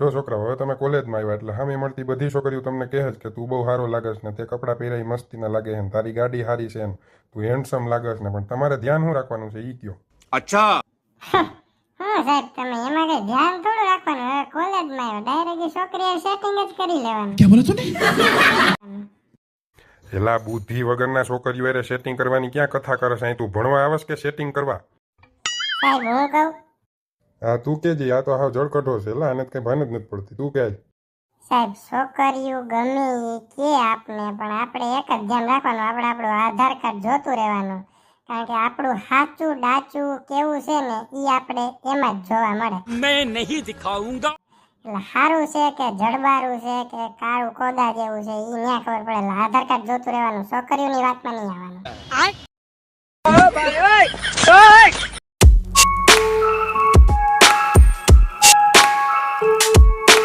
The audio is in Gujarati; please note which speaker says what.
Speaker 1: જો છોકરાઓ, હવે તમે કોલેજમાં આવ્યા એટલે સામે મળતી બધી છોકરીઓ તમને કહે છે કે તું બહુ સારો લાગસ ને, તે કપડાં પહેરાઈ મસ્તીના લાગે છે ને, તારી ગાડી સારી છે ને, તું હેન્ડસમ લાગસ ને, પણ તમારે ધ્યાન શું રાખવાનું છે ઈ કયો.
Speaker 2: अच्छा
Speaker 3: હા સાહેબ, તમે એમાં કઈ ધ્યાન થોડું રાખવાનું. હવે કોલેજમાં આવ્યો ડાયરેક્ટ છોકરીએ સેટિંગ જ કરી લેવાનું.
Speaker 4: क्या बोला तूने?
Speaker 1: એલા બુદ્ધિ વગરના છોકરીઓ હારે સેટિંગ કરવાની ક્યાં કથા કરે છે? અહીં તું ભણવા આવસ કે સેટિંગ કરવા?
Speaker 3: સાહેબ હું કહું,
Speaker 1: હા તું કેજી, આ તો હાવ જળકઢો છે. એલા આને કઈ ભાન જ નથી પડતી. તું કહે.
Speaker 3: સાહેબ છોકરીઓ ગમે ઈ કે આપને, પણ આપણે એક જ ધ્યાન રાખવાનું, આપણે આપણું આધાર કાર્ડ જોતું રહેવાનું. કારણ કે આપણું સાચું ડાચું કેવું છે ને ઈ આપણે એમાં જ જોવા મળે.
Speaker 2: मैं नहीं दिखाऊंगा
Speaker 3: એટલે સારું છે કે જડબારું છે કે કાળું કોદા જેવું છે ઈ ન્યા ખબર પડે. એટલે આધાર કાર્ડ જોતું રહેવાનું, છોકરીઓની વાતમાં નહીં આવવાનું.